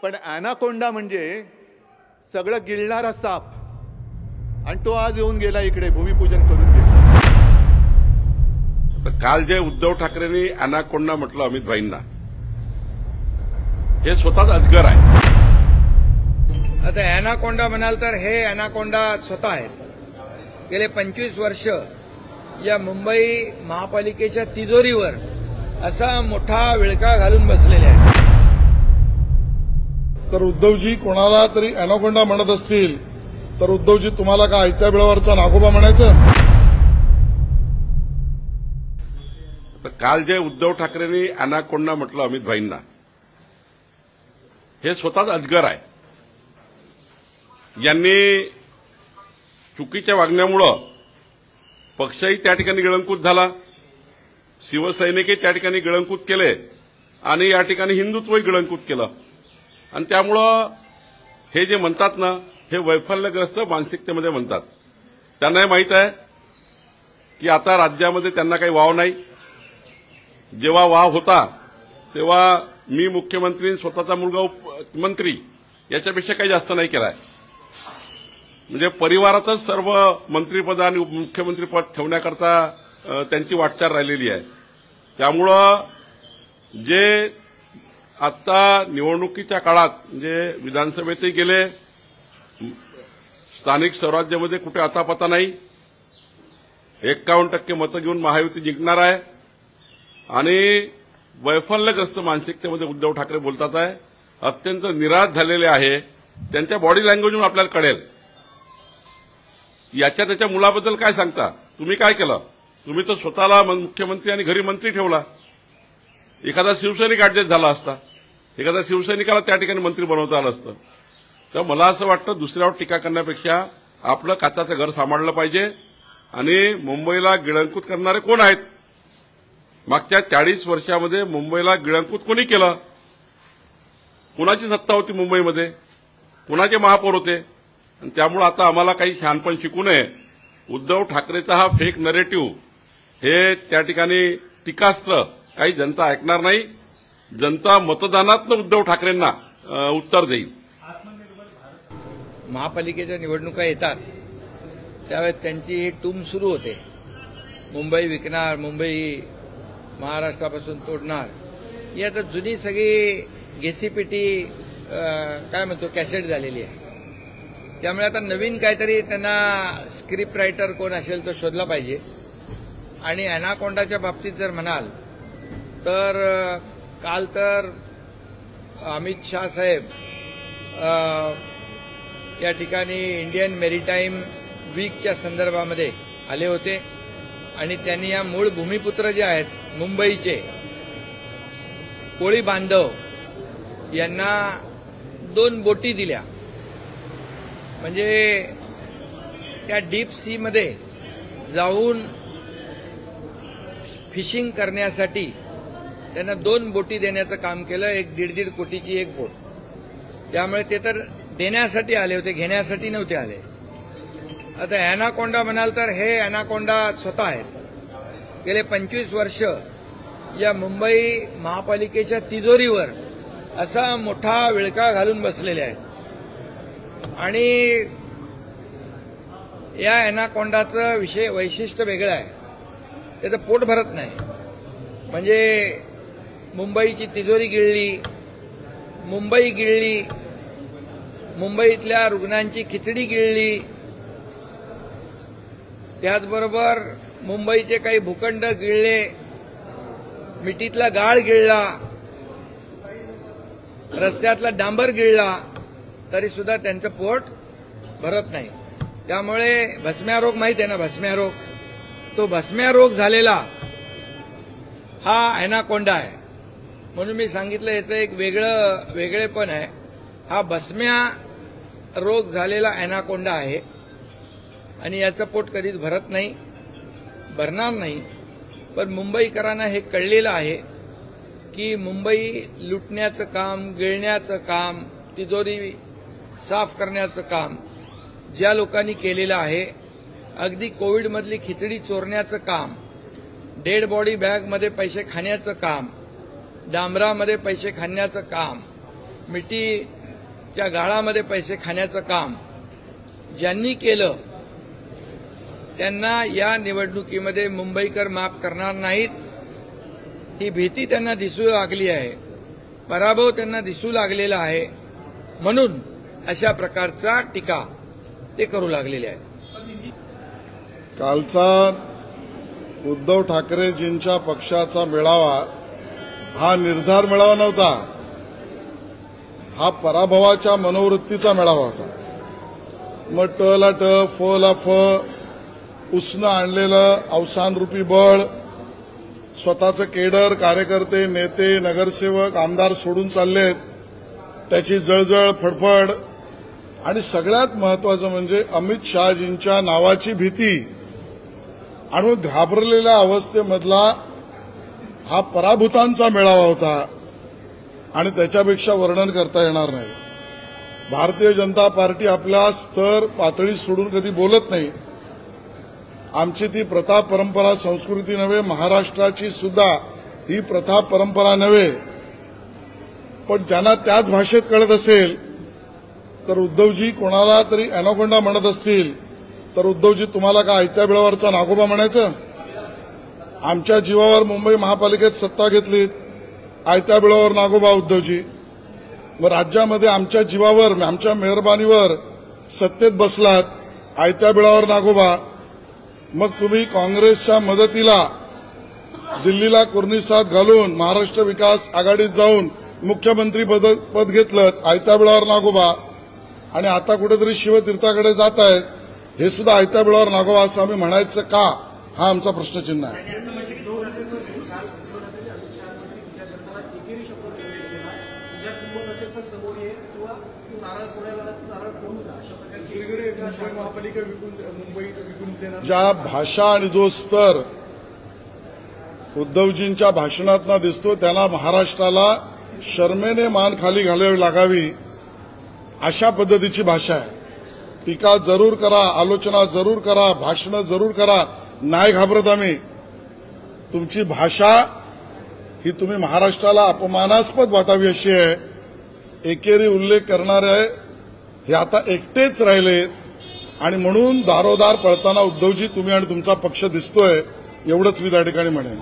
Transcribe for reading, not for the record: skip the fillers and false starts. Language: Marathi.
पण ॲनाकोंडा म्हणजे सगळं गिळणारा साप, आणि तो आज येऊन गेला इकडे भूमिपूजन करून गेला. तर काल जे उद्धव ठाकरेंनी ॲनाकोंडा म्हटलं अमित भाईंना, हे स्वतःच अजगर आहे. आता ॲनाकोंडा म्हणाल तर हे ॲनाकोंडा स्वतः आहेत. गेले 25 वर्ष या मुंबई महापालिकेच्या तिजोरीवर असा मोठा विळका घालून बसलेले आहेत. तर उद्धवजी कोणाला तरी ॲनाकोंडा म्हणत असतील तर उद्धवजी तुम्हाला का आयत्या बिळावरचा नागोबा म्हणायचं? तर काल जे उद्धव ठाकरेंनी ॲनाकोंडा म्हटलं अमित भाईंना, हे स्वतःच अजगर आहे. यांनी चुकीच्या वागण्यामुळं पक्षही त्या ठिकाणी गिळंकृत झाला, शिवसैनिकही त्या ठिकाणी गिळंकृत केले आणि या ठिकाणी हिंदुत्वही गिळंकृत केलं. आणि त्यामुळं हे जे म्हणतात ना, हे वैफल्यग्रस्त मानसिकतेमध्ये म्हणतात. त्यांनाही माहीत आहे की आता राज्यामध्ये त्यांना काही वाव नाही. जेव्हा वाव होता तेव्हा मी मुख्यमंत्री, स्वतःचा मुलगा मंत्री, याच्यापेक्षा काही जास्त नाही केलाय. म्हणजे परिवारातच सर्व मंत्रिपद आणि मुख्यमंत्रीपद ठेवण्याकरता त्यांची वाटचाल राहिलेली आहे. त्यामुळं जे आता निवडणुकीच्या काळात म्हणजे विधानसभेतही गेले, स्थानिक स्वराज्यामध्ये कुठे आतापता नाही, 51% मतं घेऊन महायुती जिंकणार आहे. आणि वैफल्यग्रस्त मानसिकतेमध्ये उद्धव ठाकरे बोलतात आहे, अत्यंत निराश झालेले आहे. त्यांच्या बॉडी लँग्वेजवरून आपल्याला कळेल. याच्या त्याच्या मुलाबद्दल काय सांगता? तुम्ही काय केलं? तुम्ही तर स्वतःला मुख्यमंत्री आणि घरी मंत्री ठेवला. एखादा शिवसैनिक ऍडजस्ट झाला असता, एखाद्या शिवसैनिकाला त्या ठिकाणी मंत्री बनवता आलं असतं. तर मला असं वाटतं दुसऱ्यावर टीका करण्यापेक्षा आपलं काचाचं घर सांभाळलं पाहिजे. आणि मुंबईला गिळंकृत करणारे कोण आहेत? मागच्या 40 वर्षामध्ये मुंबईला गिळंकृत कोणी केलं? कुणाची सत्ता होती मुंबईमध्ये? कुणाचे महापौर होते? आणि त्यामुळे आता आम्हाला काही शहाणपण शिकू नये. उद्धव ठाकरेचा हा फेक नरेटिव्ह, हे त्या ठिकाणी टीकास्त्र काही जनता ऐकणार नाही. जनता मतदानातनं उद्धव ठाकरेंना उत्तर देईल. महापालिकेच्या निवडणुका येतात त्यावेळेस त्यांची ही टूम सुरू होते. मुंबई विकणार, मुंबई महाराष्ट्रापासून तोडणार, ही आता जुनी सगळी घेसीपिटी काय म्हणतो कॅसेट झालेली आहे. त्यामुळे आता नवीन काहीतरी त्यांना स्क्रिप्ट रायटर कोण असेल तो शोधला पाहिजे. आणि ॲनाकोंडाच्या बाबतीत जर म्हणाल तर काल तर अमित शाह साहेब या ठिकाणी इंडियन मेरीटाईम वीकच्या संदर्भामध्ये आले होते आणि त्यांनी या मूळ भूमिपुत्र जे आहेत मुंबईचे कोळी बांधव यांना 2 बोटी दिल्या. म्हणजे त्या डीप सी मध्ये जाऊन फिशिंग करण्यासाठी त्यांना 2 बोटी देण्याचं काम केलं. 1.5 कोटीची एक बोट. त्यामुळे ते तर देण्यासाठी आले होते, घेण्यासाठी नव्हते आले. आता ॲनाकोंडा म्हणाल तर हे ॲनाकोंडा स्वतः आहेत. गेले 25 वर्ष या मुंबई महापालिकेच्या तिजोरीवर असा मोठा विळका घालून बसलेले आहेत. आणि या ॲनाकोंडाचं वैशिष्ट्य वेगळं आहे. त्याचं पोट भरत नाही. म्हणजे मुंबईची तिजोरी गिळली, मुंबई गिळली, मुंबईतल्या रुग्णांची खिचडी गिळली, त्याचबरोबर मुंबईचे काही भूखंड गिळले, मिठीतला गाळ गिळला, रस्त्यातला डांबर गिळला, तरी सुद्धा त्यांचं पोट भरत नाही. त्यामुळे भस्म्या रोग माहित आहे ना, भस्म्या रोग, तो भस्म्या रोग झालेला हा ॲनाकोंडा आहे. म्हणून मी सांगितलं याचं एक वेगळेपण आहे. हा भस्म्या रोग झालेला ॲनाकोंडा आहे आणि याचं पोट कधीच भरत नाही, भरणार नाही. पण मुंबईकरांना हे कळलेलं आहे की मुंबई लुटण्याचं काम, गिळण्याचं काम, तिजोरी साफ करण्याचं काम ज्या लोकांनी केलेलं आहे, अगदी कोविडमधली खिचडी चोरण्याचं काम, डेड बॉडी बॅगमध्ये पैसे खाण्याचं काम, डांबरामध्ये पैसे खाण्याचं काम, मिठीच्या गाळामध्ये पैसे खाण्याचं काम ज्यांनी केलं त्यांना या निवडणुकीमध्ये मुंबईकर माफ करणार नाहीत, ही भीती त्यांना दिसू लागली आहे, पराभव त्यांना दिसू लागलेला आहे, म्हणून अशा प्रकारचा टीका ते करू लागलेले आहेत. कालचा उद्धव ठाकरेजींच्या पक्षाचा मेळावा हा निर्धार मेळावा नव्हता, हा पराभवाच्या मनोवृत्तीचा मेळावा होता. मग ट ला ट, फ ला फ, उसनं आणलेलं अवसानरूपी बळ, स्वतःचं केडर, कार्यकर्ते, नेते, नगरसेवक, आमदार सोडून चाललेत, त्याची जळजळ, फडफड, आणि सगळ्यात महत्वाचं म्हणजे अमित शहाजींच्या नावाची भीती आणि घाबरलेल्या अवस्थेमधला हा पराभूतांचा मेळावा होता आणि त्याच्यापेक्षा वर्णन करता येणार नाही. भारतीय जनता पार्टी आपल्या स्तर पातळी सोडून कधी बोलत नाही. आमची ती प्रथा परंपरा संस्कृती नव्हे, महाराष्ट्राची सुद्धा ही प्रथा परंपरा नव्हे, पण ज्यांना त्याच भाषेत कळत असेल तर उद्धवजी कोणाला तरी अॅनाकोंडा म्हणत असतील तर उद्धवजी तुम्हाला का आयत्या बिळावरचा नागोबा म्हणायचं? आमच्या जीवावर मुंबई महापालिकेत सत्ता घेतलीत, आयत्या बिळावर नागोबा उद्धवजी. मग राज्यामध्ये आमच्या जीवावर, आमच्या मेहरबानीवर सत्तेत बसलात, आयत्या बिळावर नागोबा. मग तुम्ही काँग्रेसच्या मदतीला दिल्लीला कुर्निसात घालून महाराष्ट्र विकास आघाडीत जाऊन मुख्यमंत्री पद घेतलं, आयत्या बिळावर नागोबा. आणि आता कुठेतरी शिवतीर्थाकडे जात आहेत, हे सुद्धा आयत्या बिळावर नागोबा असं आम्ही म्हणायचं का, हा आमचा प्रश्नचिन्ह आहे. ज्या भाषा आणि जो स्तर उद्धवजींच्या भाषणातून दिसतो त्यांना महाराष्ट्राला शर्मेने मान खाली घालावी लागावी अशा पद्धतीची भाषा आहे. टीका जरूर करा, आलोचना जरूर करा, भाषणं जरूर करा, नाही घाबरत आम्ही. तुमची भाषा ही तुम्ही महाराष्ट्राला अपमानास्पद वाटावी अशी आहे. एकेरी उल्लेख करणारे हे आता एकटेच राहिलेत आणि म्हणून दारोदार पळताना उद्धवजी तुम्ही आणि तुमचा पक्ष दिसतोय, एवढंच मी त्या ठिकाणी म्हणेन.